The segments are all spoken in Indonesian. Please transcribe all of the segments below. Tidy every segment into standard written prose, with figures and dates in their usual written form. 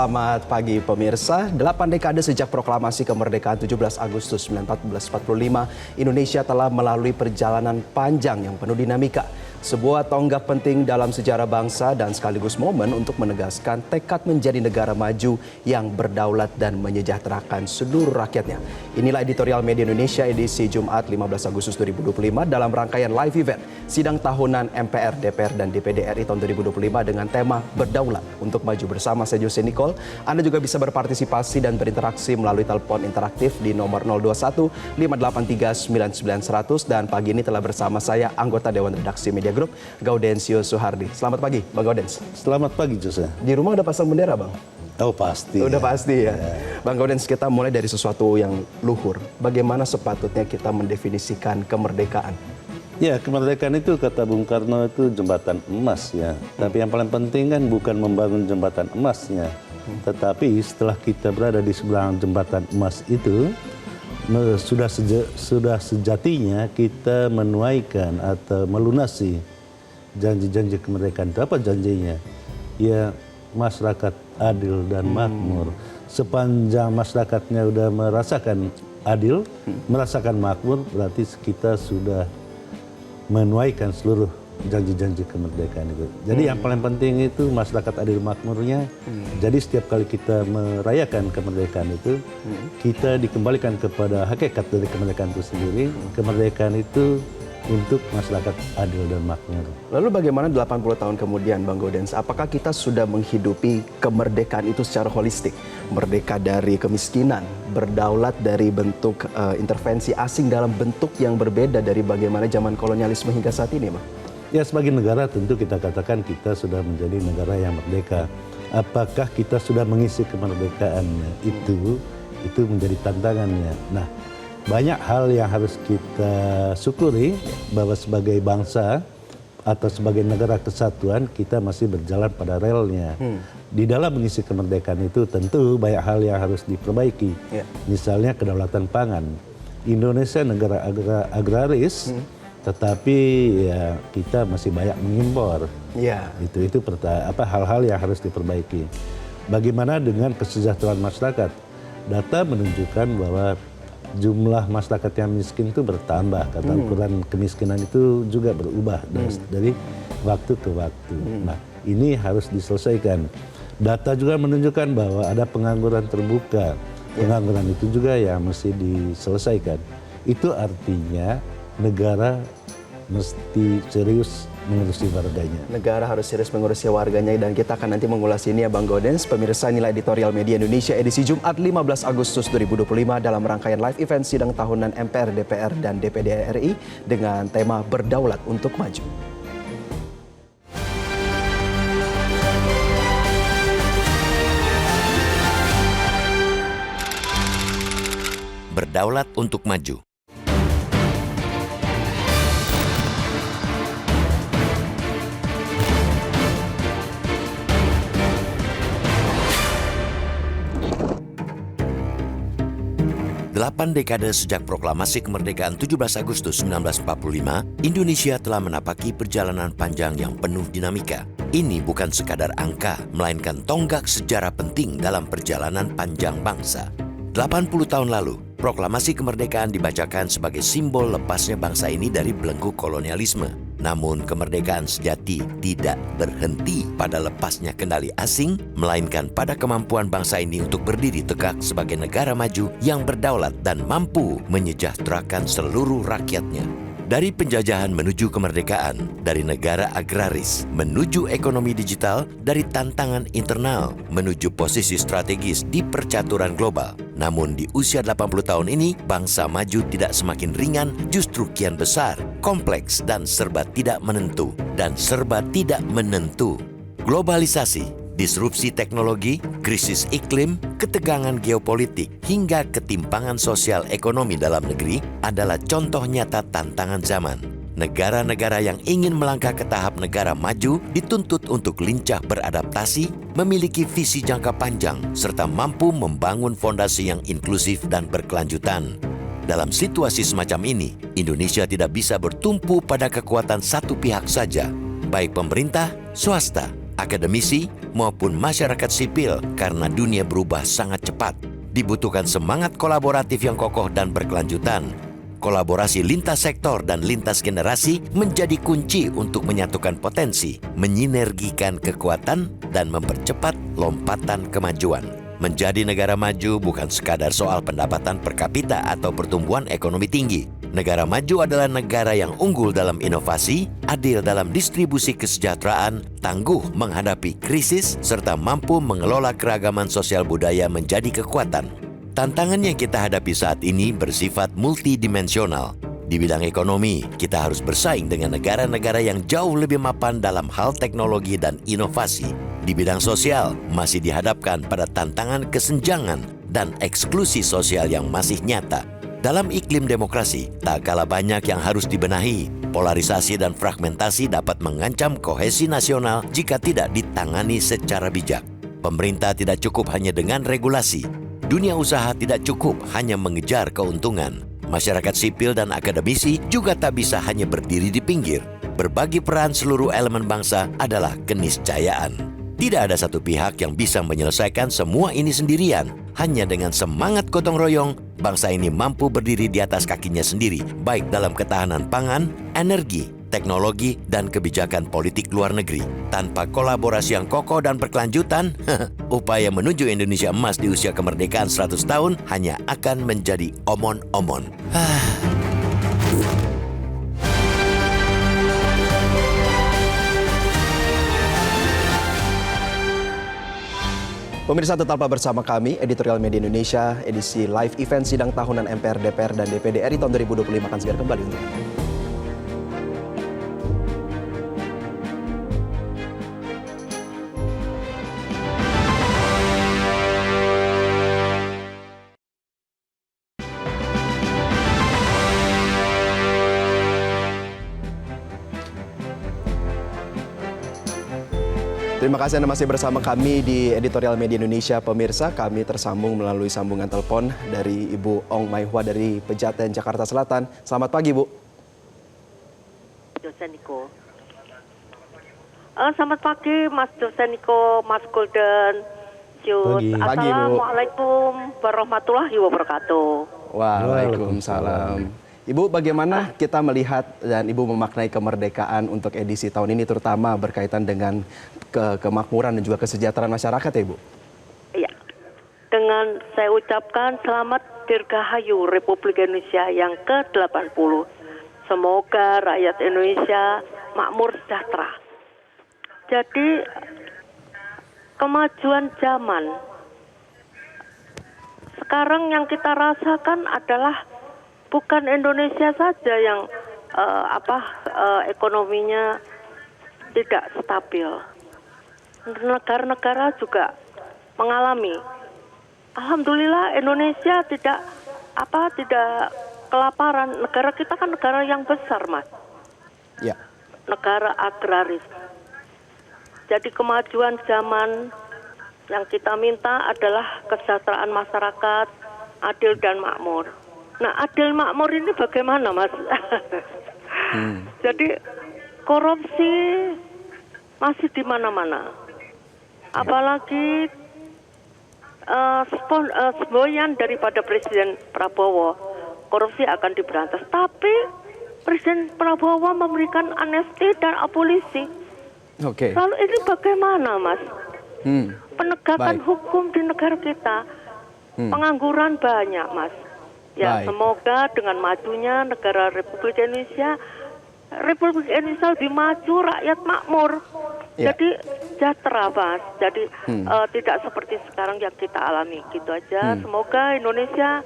selamat pagi pemirsa. 8 dekade sejak proklamasi kemerdekaan 17 Agustus 1445, Indonesia telah melalui perjalanan panjang yang penuh dinamika. Sebuah tonggak penting dalam sejarah bangsa dan sekaligus momen untuk menegaskan tekad menjadi negara maju yang berdaulat dan menyejahterakan seluruh rakyatnya. Inilah editorial Media Indonesia edisi Jumat 15 Agustus 2025 dalam rangkaian live event sidang tahunan MPR, DPR, dan DPD RI tahun 2025 dengan tema Berdaulat untuk Maju. Bersama saya Jose Nicole. Anda juga bisa berpartisipasi dan berinteraksi melalui telepon interaktif di nomor 021 583 99 100, dan pagi ini telah bersama saya anggota Dewan Redaksi Media Group, Gaudensio Suhardi. Selamat pagi, Bang Gaudens. Selamat pagi, Jose. Di rumah udah pasang bendera, Bang? Oh, pasti. Udah pasti ya. Bang Gaudens, kita mulai dari sesuatu yang luhur. Bagaimana sepatutnya kita mendefinisikan kemerdekaan? Ya, kemerdekaan itu kata Bung Karno itu jembatan emas ya. Tapi yang paling penting kan bukan membangun jembatan emasnya. Tetapi setelah kita berada di sebelah jembatan emas itu, sudah sejatinya kita menuaikan atau melunasi janji-janji kemerdekaan. Itu apa janjinya? Ya, masyarakat adil dan makmur. Sepanjang masyarakatnya sudah merasakan adil, merasakan makmur, berarti kita sudah menuaikan seluruh janji-janji kemerdekaan itu. Jadi yang paling penting itu masyarakat adil makmurnya. Jadi setiap kali kita merayakan kemerdekaan itu, kita dikembalikan kepada hakikat dari kemerdekaan itu sendiri. Kemerdekaan itu untuk masyarakat adil dan makmur. Lalu bagaimana 80 tahun kemudian, Bang Gaudens? Apakah kita sudah menghidupi kemerdekaan itu secara holistik? Merdeka dari kemiskinan, berdaulat dari bentuk intervensi asing dalam bentuk yang berbeda dari bagaimana zaman kolonialisme hingga saat ini, Bang? Ya, sebagai negara tentu kita katakan kita sudah menjadi negara yang merdeka. Apakah kita sudah mengisi kemerdekaannya? Itu menjadi tantangannya. Nah, banyak hal yang harus kita syukuri bahwa sebagai bangsa atau sebagai negara kesatuan kita masih berjalan pada relnya. Di dalam mengisi kemerdekaan itu tentu banyak hal yang harus diperbaiki. Misalnya kedaulatan pangan. Indonesia negara agraris, tetapi ya kita masih banyak mengimpor. Itu hal-hal yang harus diperbaiki. Bagaimana dengan kesejahteraan masyarakat? Data menunjukkan bahwa jumlah masyarakat yang miskin itu bertambah. Kata ukuran kemiskinan itu juga berubah dari waktu ke waktu. Nah, ini harus diselesaikan. Data juga menunjukkan bahwa ada pengangguran terbuka. Pengangguran itu juga yang mesti diselesaikan. Itu artinya negara mesti serius mengurusi warganya. Negara harus serius mengurusi warganya, dan kita akan nanti mengulas ini ya, Bang Gaudens. Pemirsa, inilah editorial Media Indonesia edisi Jumat 15 Agustus 2025 dalam rangkaian live event sidang tahunan MPR, DPR, dan DPD RI dengan tema Berdaulat untuk Maju. Berdaulat untuk Maju. Delapan dekade sejak proklamasi kemerdekaan 17 Agustus 1945, Indonesia telah menapaki perjalanan panjang yang penuh dinamika. Ini bukan sekadar angka, melainkan tonggak sejarah penting dalam perjalanan panjang bangsa. 80 tahun lalu, proklamasi kemerdekaan dibacakan sebagai simbol lepasnya bangsa ini dari belenggu kolonialisme. Namun kemerdekaan sejati tidak berhenti pada lepasnya kendali asing, melainkan pada kemampuan bangsa ini untuk berdiri tegak sebagai negara maju yang berdaulat dan mampu menyejahterakan seluruh rakyatnya. Dari penjajahan menuju kemerdekaan, dari negara agraris menuju ekonomi digital, dari tantangan internal menuju posisi strategis di percaturan global. Namun di usia 80 tahun ini, bangsa maju tidak semakin ringan, justru kian besar, kompleks, dan serba tidak menentu. Globalisasi, disrupsi teknologi, krisis iklim, ketegangan geopolitik, hingga ketimpangan sosial ekonomi dalam negeri adalah contoh nyata tantangan zaman. Negara-negara yang ingin melangkah ke tahap negara maju dituntut untuk lincah beradaptasi, memiliki visi jangka panjang, serta mampu membangun fondasi yang inklusif dan berkelanjutan. Dalam situasi semacam ini, Indonesia tidak bisa bertumpu pada kekuatan satu pihak saja, baik pemerintah, swasta, akademisi, maupun masyarakat sipil karena dunia berubah sangat cepat. Dibutuhkan semangat kolaboratif yang kokoh dan berkelanjutan. Kolaborasi lintas sektor dan lintas generasi menjadi kunci untuk menyatukan potensi, menyinergikan kekuatan, dan mempercepat lompatan kemajuan. Menjadi negara maju bukan sekadar soal pendapatan per kapita atau pertumbuhan ekonomi tinggi. Negara maju adalah negara yang unggul dalam inovasi, adil dalam distribusi kesejahteraan, tangguh menghadapi krisis, serta mampu mengelola keragaman sosial budaya menjadi kekuatan. Tantangan yang kita hadapi saat ini bersifat multidimensional. Di bidang ekonomi, kita harus bersaing dengan negara-negara yang jauh lebih mapan dalam hal teknologi dan inovasi. Di bidang sosial, masih dihadapkan pada tantangan kesenjangan dan eksklusi sosial yang masih nyata. Dalam iklim demokrasi, tak kalah banyak yang harus dibenahi. Polarisasi dan fragmentasi dapat mengancam kohesi nasional jika tidak ditangani secara bijak. Pemerintah tidak cukup hanya dengan regulasi. Dunia usaha tidak cukup hanya mengejar keuntungan. Masyarakat sipil dan akademisi juga tak bisa hanya berdiri di pinggir. Berbagi peran seluruh elemen bangsa adalah keniscayaan. Tidak ada satu pihak yang bisa menyelesaikan semua ini sendirian. Hanya dengan semangat gotong royong, bangsa ini mampu berdiri di atas kakinya sendiri, baik dalam ketahanan pangan, energi, teknologi, dan kebijakan politik luar negeri. Tanpa kolaborasi yang kokoh dan berkelanjutan, upaya menuju Indonesia emas di usia kemerdekaan 100 tahun hanya akan menjadi omon-omon. Pemirsa, tetaplah bersama kami, Editorial Media Indonesia, edisi live event sidang tahunan MPR, DPR, dan DPD RI tahun 2025 akan segera kembali untuk Anda. Terima kasih Anda masih bersama kami di Editorial Media Indonesia. Pemirsa, kami tersambung melalui sambungan telepon dari Ibu Ong Maihwa dari Pejaten, Jakarta Selatan. Selamat pagi, Bu. Dosen Niko. Selamat pagi, Mas Dosen Niko, Mas Golden. Pagi. Assalamualaikum warahmatullahi wabarakatuh. Waalaikumsalam. Ibu, bagaimana kita melihat dan Ibu memaknai kemerdekaan untuk edisi tahun ini, terutama berkaitan dengan kemakmuran dan juga kesejahteraan masyarakat ya, Ibu? Iya. Dengan saya ucapkan selamat Dirgahayu Republik Indonesia yang ke-80. Semoga rakyat Indonesia makmur sejahtera. Jadi kemajuan zaman sekarang yang kita rasakan adalah bukan Indonesia saja yang ekonominya tidak stabil. Negara-negara juga mengalami. Alhamdulillah Indonesia tidak kelaparan. Negara kita kan negara yang besar, Mas. Ya. Negara agraris. Jadi kemajuan zaman yang kita minta adalah kesejahteraan masyarakat, adil dan makmur. Nah, adil makmur ini bagaimana, Mas? Jadi korupsi masih di mana-mana. Apalagi semboyan daripada Presiden Prabowo, korupsi akan diberantas. Tapi Presiden Prabowo memberikan amnesti dan abolisi. Oke. Lalu ini bagaimana, Mas? Penegakan Baik. hukum di negara kita, pengangguran banyak, Mas. Ya, Baik. semoga dengan majunya negara Republik Indonesia lebih maju, rakyat makmur. Ya. Jadi sejahtera, Mas. Jadi tidak seperti sekarang yang kita alami. Gitu aja. Semoga Indonesia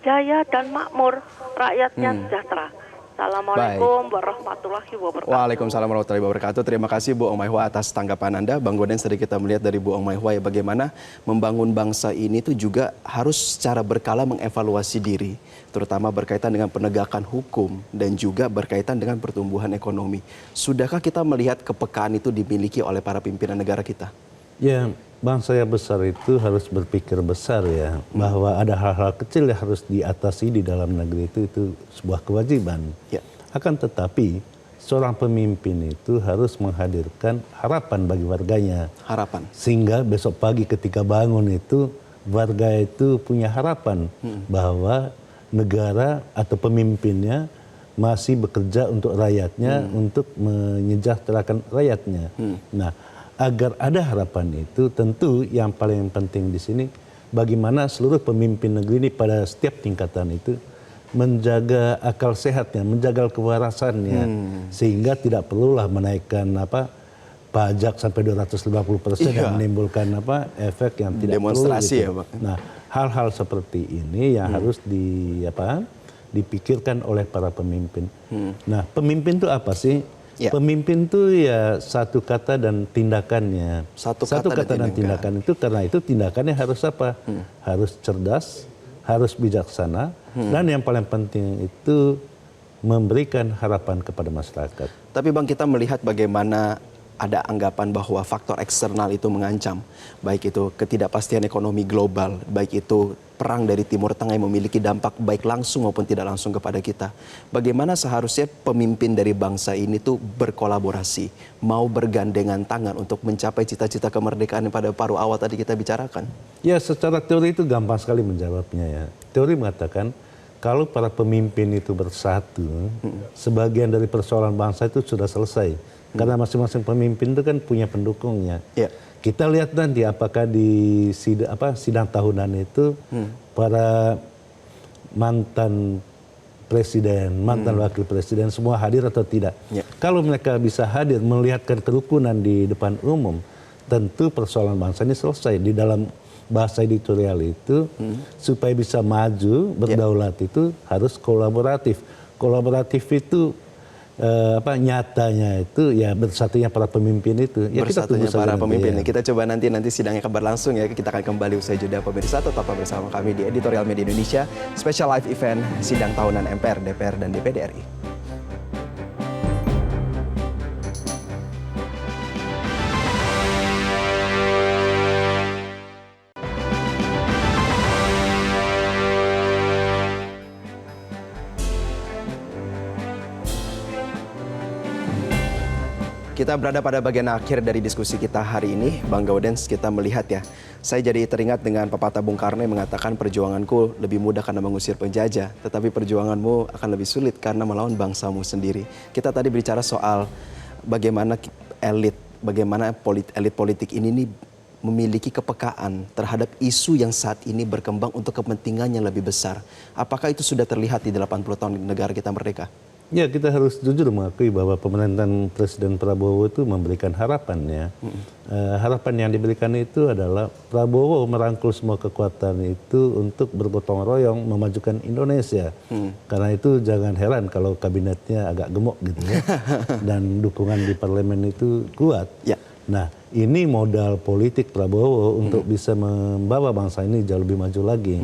jaya dan makmur, rakyatnya sejahtera. Assalamualaikum warahmatullahi wabarakatuh. Waalaikumsalam warahmatullahi wabarakatuh. Terima kasih Bu Ong Maihwa atas tanggapan Anda. Bang Goden, sedikit kita melihat dari Bu Ong Maihwa ya, bagaimana membangun bangsa ini itu juga harus secara berkala mengevaluasi diri, terutama berkaitan dengan penegakan hukum dan juga berkaitan dengan pertumbuhan ekonomi. Sudahkah kita melihat kepekaan itu dimiliki oleh para pimpinan negara kita? Ya, bangsa yang besar itu harus berpikir besar ya, bahwa ada hal-hal kecil yang harus diatasi di dalam negeri itu sebuah kewajiban. Ya. Akan tetapi seorang pemimpin itu harus menghadirkan harapan bagi warganya. Harapan. Sehingga besok pagi ketika bangun itu, warga itu punya harapan bahwa negara atau pemimpinnya masih bekerja untuk rakyatnya, untuk menyejahterakan rakyatnya. Nah, agar ada harapan itu, tentu yang paling penting di sini, bagaimana seluruh pemimpin negeri ini pada setiap tingkatan itu menjaga akal sehatnya, menjaga kewarasannya, sehingga tidak perlulah menaikkan pajak sampai 250% yang menimbulkan efek yang tidak demonstrasi perlu. ya, Pak. Nah, hal-hal seperti ini yang harus dipikirkan oleh para pemimpin. Nah, pemimpin itu apa sih? Ya. Pemimpin itu ya satu kata dan tindakannya. Satu kata dan tindakan itu, karena itu tindakannya harus apa? Harus cerdas, harus bijaksana, dan yang paling penting itu memberikan harapan kepada masyarakat. Tapi Bang, kita melihat bagaimana ada anggapan bahwa faktor eksternal itu mengancam, baik itu ketidakpastian ekonomi global, baik itu perang dari Timur Tengah yang memiliki dampak baik langsung maupun tidak langsung kepada kita. Bagaimana seharusnya pemimpin dari bangsa ini tuh berkolaborasi, mau bergandengan tangan untuk mencapai cita-cita kemerdekaan yang pada paruh awal tadi kita bicarakan? Ya, secara teori itu gampang sekali menjawabnya ya. Teori mengatakan kalau para pemimpin itu bersatu, sebagian dari persoalan bangsa itu sudah selesai. Karena masing-masing pemimpin itu kan punya pendukungnya. Ya. Kita lihat nanti apakah di sidang tahunan itu para mantan presiden, mantan wakil presiden semua hadir atau tidak. Ya. Kalau mereka bisa hadir melihatkan kerukunan di depan umum, tentu persoalan bangsa ini selesai. Di dalam bahasa editorial itu, supaya bisa maju, berdaulat itu harus kolaboratif. Kolaboratif itu nyatanya itu ya bersatunya para pemimpin itu. Ya, bersatunya kita para nanti, pemimpin. ya. Kita coba nanti sidangnya akan berlangsung ya. Kita akan kembali usai jeda pemirsa. Tetap bersama kami di Editorial Media Indonesia, special live event sidang tahunan MPR, DPR, dan DPD RI. Kita berada pada bagian akhir dari diskusi kita hari ini, Bang Gaudens. Kita melihat ya, saya jadi teringat dengan pepatah Bung Karno yang mengatakan perjuanganku lebih mudah karena mengusir penjajah, tetapi perjuanganmu akan lebih sulit karena melawan bangsamu sendiri. Kita tadi bicara soal bagaimana elit politik ini nih memiliki kepekaan terhadap isu yang saat ini berkembang untuk kepentingan yang lebih besar. Apakah itu sudah terlihat di 80 tahun negara kita merdeka? Ya, kita harus jujur mengakui bahwa pemerintahan Presiden Prabowo itu memberikan harapan ya. Harapan yang diberikan itu adalah Prabowo merangkul semua kekuatan itu untuk bergotong royong memajukan Indonesia. Karena itu jangan heran kalau kabinetnya agak gemuk gitu ya. Dan dukungan di parlemen itu kuat. Ya. Nah, ini modal politik Prabowo untuk bisa membawa bangsa ini jauh lebih maju lagi.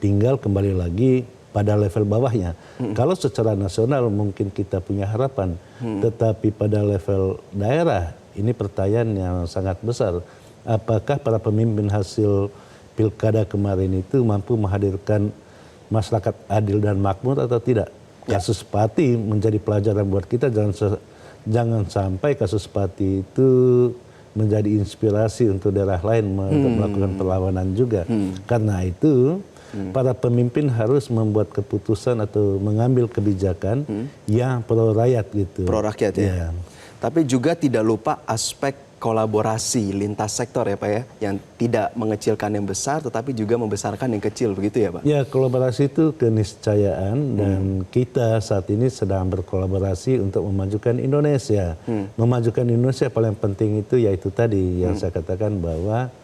Tinggal kembali lagi pada level bawahnya. Kalau secara nasional mungkin kita punya harapan, tetapi pada level daerah ini pertanyaan yang sangat besar. Apakah para pemimpin hasil pilkada kemarin itu mampu menghadirkan masyarakat adil dan makmur atau tidak? Kasus Pati menjadi pelajaran buat kita, jangan sampai kasus Pati itu menjadi inspirasi untuk daerah lain untuk melakukan perlawanan juga. Karena itu para pemimpin harus membuat keputusan atau mengambil kebijakan yang pro rakyat gitu. Pro rakyat ya. Tapi juga tidak lupa aspek kolaborasi lintas sektor ya Pak ya, yang tidak mengecilkan yang besar tetapi juga membesarkan yang kecil, begitu ya Pak? Ya, kolaborasi itu keniscayaan dan kita saat ini sedang berkolaborasi untuk memajukan Indonesia. Memajukan Indonesia paling penting itu yaitu tadi yang saya katakan bahwa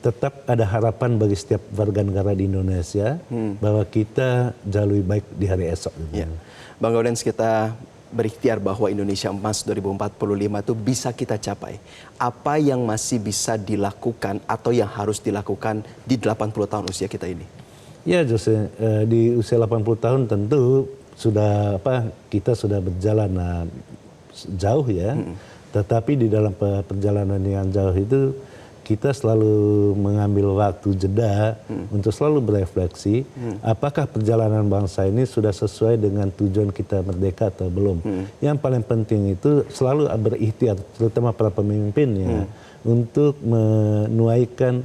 tetap ada harapan bagi setiap warga negara di Indonesia bahwa kita jauh lebih baik di hari esok. Ya. Bang Gaudens, kita berikhtiar bahwa Indonesia Emas 2045 itu bisa kita capai. Apa yang masih bisa dilakukan atau yang harus dilakukan di 80 tahun usia kita ini? Ya Jose, di usia 80 tahun tentu sudah kita sudah berjalan jauh ya. Tetapi di dalam perjalanan yang jauh itu kita selalu mengambil waktu jeda untuk selalu berefleksi apakah perjalanan bangsa ini sudah sesuai dengan tujuan kita merdeka atau belum. Yang paling penting itu selalu berikhtiar, terutama para pemimpinnya, untuk menuaikan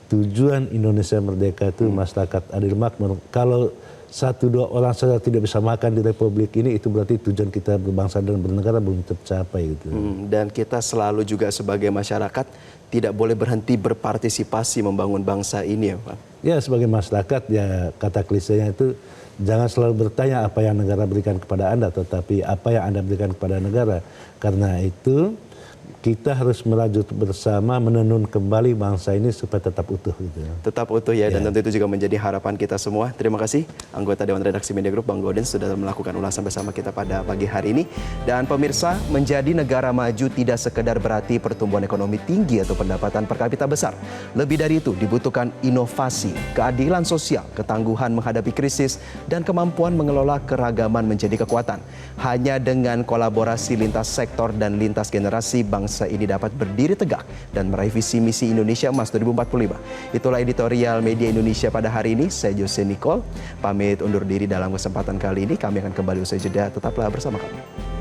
tujuan Indonesia merdeka itu masyarakat adil makmur. Kalau 1-2 orang saja tidak bisa makan di Republik ini, itu berarti tujuan kita berbangsa dan bernegara belum tercapai gitu. Dan kita selalu juga sebagai masyarakat tidak boleh berhenti berpartisipasi membangun bangsa ini ya Pak. Ya sebagai masyarakat ya kata klisenya itu jangan selalu bertanya apa yang negara berikan kepada Anda, tetapi apa yang Anda berikan kepada negara. Karena itu kita harus merajut bersama menenun kembali bangsa ini supaya tetap utuh gitu. Tetap utuh ya, dan tentu itu juga menjadi harapan kita semua. Terima kasih anggota Dewan Redaksi Media Group Bang Gaudens sudah melakukan ulasan bersama kita pada pagi hari ini. Dan pemirsa, menjadi negara maju tidak sekedar berarti pertumbuhan ekonomi tinggi atau pendapatan per kapita besar. Lebih dari itu dibutuhkan inovasi, keadilan sosial, ketangguhan menghadapi krisis, dan kemampuan mengelola keragaman menjadi kekuatan. Hanya dengan kolaborasi lintas sektor dan lintas generasi, bangsa ini dapat berdiri tegak dan meraih visi misi Indonesia Emas 2045. Itulah editorial Media Indonesia pada hari ini. Saya Jose Nicole, pamit undur diri dalam kesempatan kali ini. Kami akan kembali usai jeda. Tetaplah bersama kami.